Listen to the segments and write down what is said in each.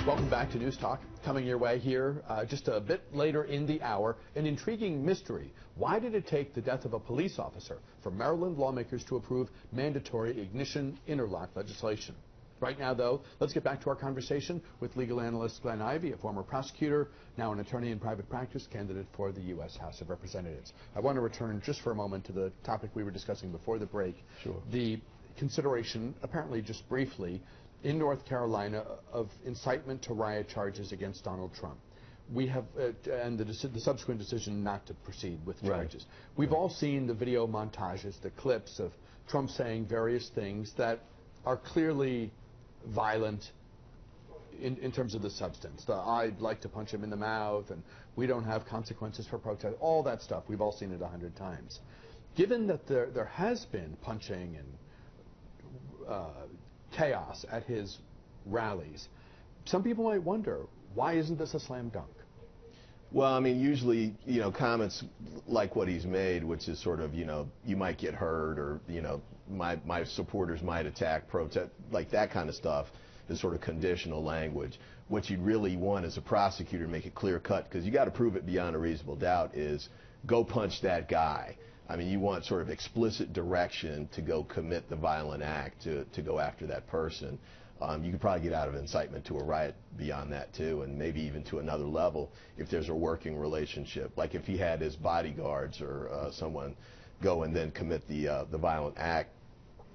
Welcome back to News Talk. Coming your way here just a bit later in the hour, an intriguing mystery. Why did it take the death of a police officer for Maryland lawmakers to approve mandatory ignition interlock legislation? Right now, though, let's get back to our conversation with legal analyst Glenn Ivey, a former prosecutor, now an attorney in private practice, candidate for the U.S. House of Representatives. I want to return just for a moment to the topic we were discussing before the break. Sure. The consideration, apparently just briefly, in North Carolina of incitement to riot charges against Donald Trump. We have, and the subsequent decision not to proceed with charges. Right. We've all seen the video montages, the clips of Trump saying various things that are clearly violent in terms of the substance. I'd like to punch him in the mouth, and we don't have consequences for protest, all that stuff. We've all seen it 100 times. Given that there has been punching and chaos at his rallies, some people might wonder, why isn't this a slam dunk? Well, I mean, usually, comments like what he's made, which is sort of, you might get hurt, or, my supporters might attack, protest, like that kind of stuff is sort of conditional language. What you'd really want as a prosecutor to make it clear cut, because you got to prove it beyond a reasonable doubt, is go punch that guy. I mean, you want sort of explicit direction to go commit the violent act, to go after that person. You could probably get out of incitement to a riot beyond that, too, and maybe even to another level if there's a working relationship. Like if he had his bodyguards or someone go and then commit the violent act,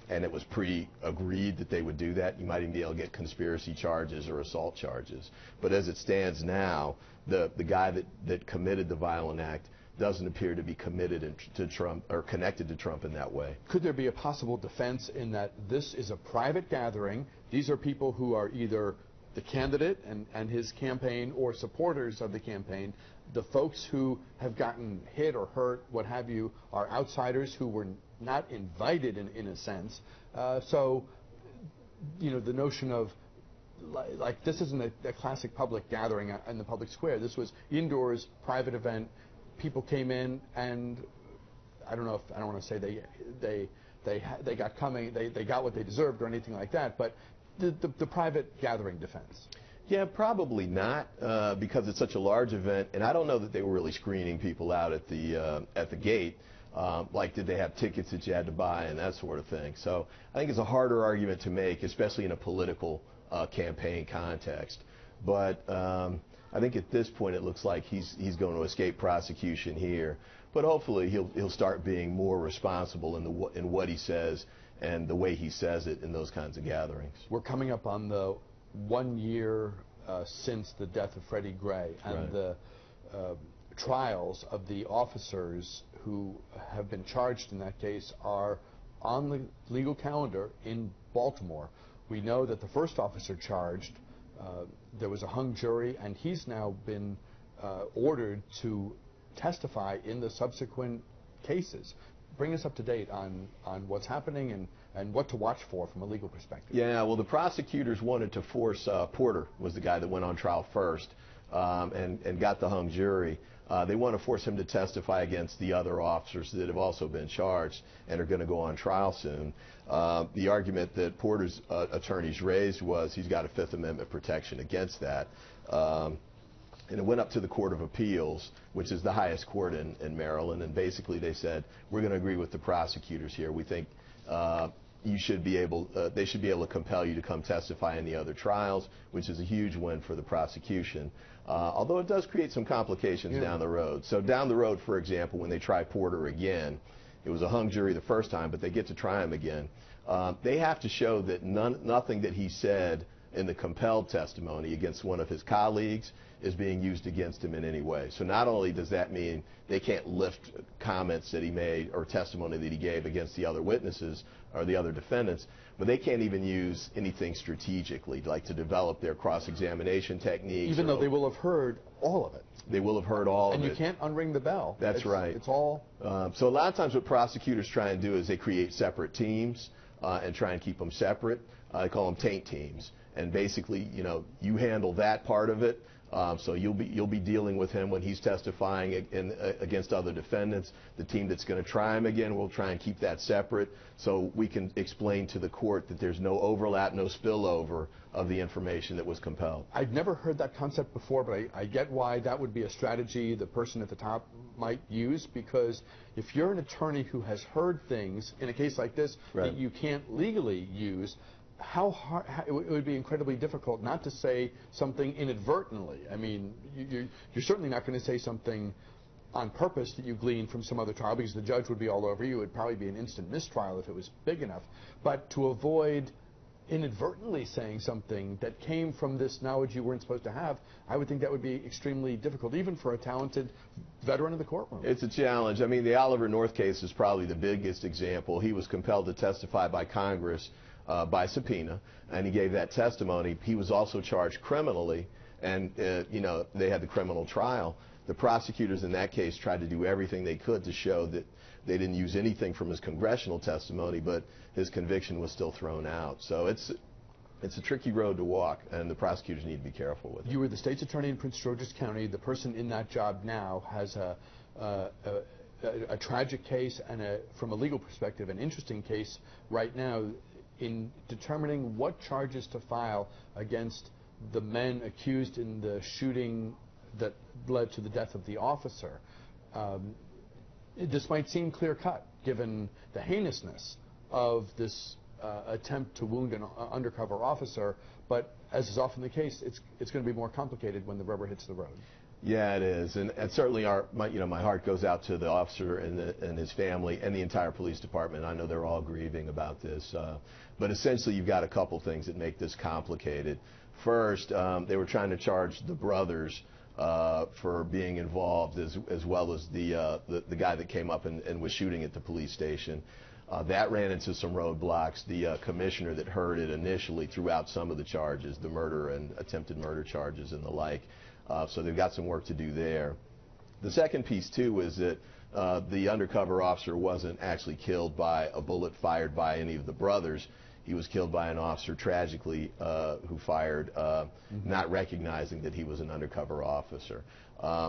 and it was pre-agreed that they would do that, you might even be able to get conspiracy charges or assault charges. But as it stands now, the guy that committed the violent act doesn't appear to be committed to Trump or connected to Trump in that way. Could there be a possible defense in that this is a private gathering? These are people who are either the candidate and his campaign or supporters of the campaign. The folks who have gotten hit or hurt, what have you, are outsiders who were not invited in a sense. So, the notion of like this isn't a classic public gathering in the public square. This was indoors, private event. People came in, and I don't want to say they got what they deserved or anything like that, but the private gathering defense. Yeah, probably not, because it's such a large event, and I don't know that they were really screening people out at the gate. Like, did they have tickets that you had to buy and that sort of thing? So I think it's a harder argument to make, especially in a political campaign context. But I think at this point it looks like he's going to escape prosecution here. But hopefully he'll start being more responsible in what he says and the way he says it in those kinds of gatherings. We're coming up on the 1 year since the death of Freddie Gray, and right. The trials of the officers who have been charged in that case are on the legal calendar in Baltimore. We know that the first officer charged, there was a hung jury, and he's now been ordered to testify in the subsequent cases. Bring us up to date on what's happening and what to watch for from a legal perspective. Yeah, well, the prosecutors wanted to force Porter was the guy that went on trial first and got the hung jury. They want to force him to testify against the other officers that have also been charged and are going to go on trial soon. The argument that Porter's attorneys raised was he's got a Fifth Amendment protection against that. And it went up to the Court of Appeals, which is the highest court in Maryland, and basically they said, we're going to agree with the prosecutors here. We think they should be able to compel you to come testify in the other trials, which is a huge win for the prosecution. Although it does create some complications down the road. So down the road, for example, when they try Porter again, it was a hung jury the first time, but they get to try him again. They have to show that nothing that he said in the compelled testimony against one of his colleagues is being used against him in any way. So not only does that mean they can't lift comments that he made or testimony that he gave against the other witnesses or the other defendants, but they can't even use anything strategically, like to develop their cross-examination techniques. Even though they will have heard all of it. They will have heard all of it. And you can't unring the bell. That's right. It's all... So a lot of times what prosecutors try and do is they create separate teams and try and keep them separate. They call them taint teams. And basically, you handle that part of it. So you'll be dealing with him when he's testifying against other defendants. The team that's going to try him again will try and keep that separate, so we can explain to the court that there's no overlap, no spillover of the information that was compelled. I'd never heard that concept before, but I get why that would be a strategy the person at the top might use, because if you're an attorney who has heard things in a case like this that you can't legally use, how hard it would be incredibly difficult not to say something inadvertently. I mean, you're certainly not going to say something on purpose that you glean from some other trial, because the judge would be all over you. It would probably be an instant mistrial if it was big enough. But to avoid inadvertently saying something that came from this knowledge you weren't supposed to have, I would think that would be extremely difficult, even for a talented veteran of the courtroom. It's a challenge. I mean, the Oliver North case is probably the biggest example. He was compelled to testify by Congress by subpoena, and he gave that testimony. He was also charged criminally, and you know, they had the criminal trial. The prosecutors in that case tried to do everything they could to show that they didn't use anything from his congressional testimony, but his conviction was still thrown out. So it's a tricky road to walk, and the prosecutors need to be careful with it. You were the state's attorney in Prince George's County. The person in that job now has a tragic case and, from a legal perspective, an interesting case right now in determining what charges to file against the men accused in the shooting that led to the death of the officer. This might seem clear-cut, given the heinousness of this attempt to wound an undercover officer, but as is often the case, it's going to be more complicated when the rubber hits the road. Yeah, it is, and certainly my heart goes out to the officer and his family and the entire police department. I know they're all grieving about this, but essentially you've got a couple things that make this complicated. First, they were trying to charge the brothers for being involved, as well as the guy that came up and was shooting at the police station. That ran into some roadblocks. The commissioner that heard it initially threw out some of the charges, the murder and attempted murder charges and the like. So they've got some work to do there. The second piece, too, is that the undercover officer wasn't actually killed by a bullet fired by any of the brothers. He was killed by an officer, tragically, who fired, not recognizing that he was an undercover officer.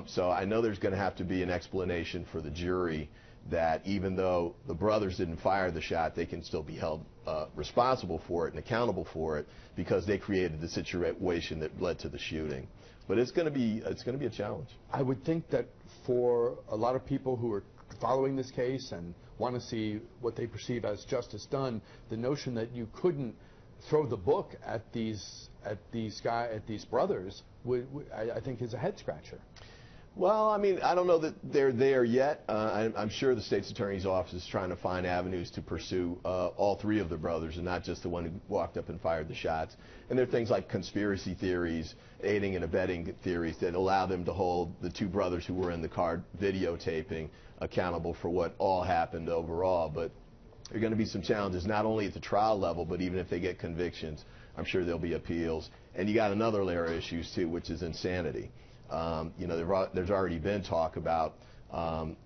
So I know there's going to have to be an explanation for the jury that even though the brothers didn't fire the shot, they can still be held responsible for it and accountable for it, because they created the situation that led to the shooting. But it's going to be a challenge. I would think that for a lot of people who are following this case and want to see what they perceive as justice done, the notion that you couldn't throw the book at these brothers I think is a head scratcher. Well, I mean, I don't know that they're there yet. I'm sure the state's attorney's office is trying to find avenues to pursue all three of the brothers, and not just the one who walked up and fired the shots. And there are things like conspiracy theories, aiding and abetting theories that allow them to hold the two brothers who were in the car videotaping accountable for what all happened overall. But there are going to be some challenges, not only at the trial level, but even if they get convictions, I'm sure there'll be appeals. And you got another layer of issues, too, which is insanity. You know, there's already been talk about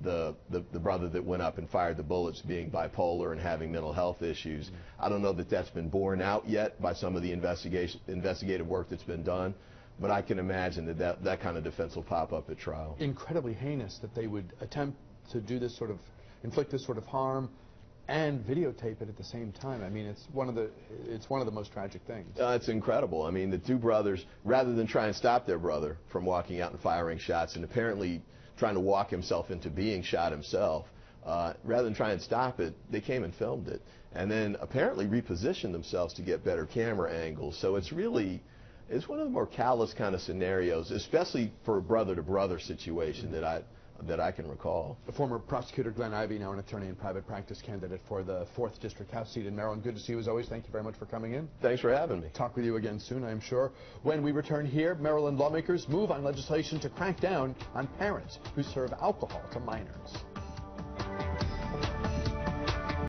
the brother that went up and fired the bullets being bipolar and having mental health issues. I don't know that that's been borne out yet by some of the investigative work that's been done, but I can imagine that kind of defense will pop up at trial. Incredibly heinous that they would attempt to do this sort of, inflict this sort of harm and videotape it at the same time. I mean, it's one of the most tragic things. It's incredible. I mean, the two brothers, rather than try and stop their brother from walking out and firing shots, and apparently trying to walk himself into being shot himself, rather than try and stop it, they came and filmed it, and then apparently repositioned themselves to get better camera angles. So it's one of the more callous kind of scenarios, especially for a brother-to-brother situation that I can recall. The former prosecutor Glenn Ivey, now an attorney and private practice candidate for the 4th District House seat in Maryland. Good to see you as always. Thank you very much for coming in. Thanks for having me. Talk with you again soon, I'm sure. When we return here, Maryland lawmakers move on legislation to crack down on parents who serve alcohol to minors.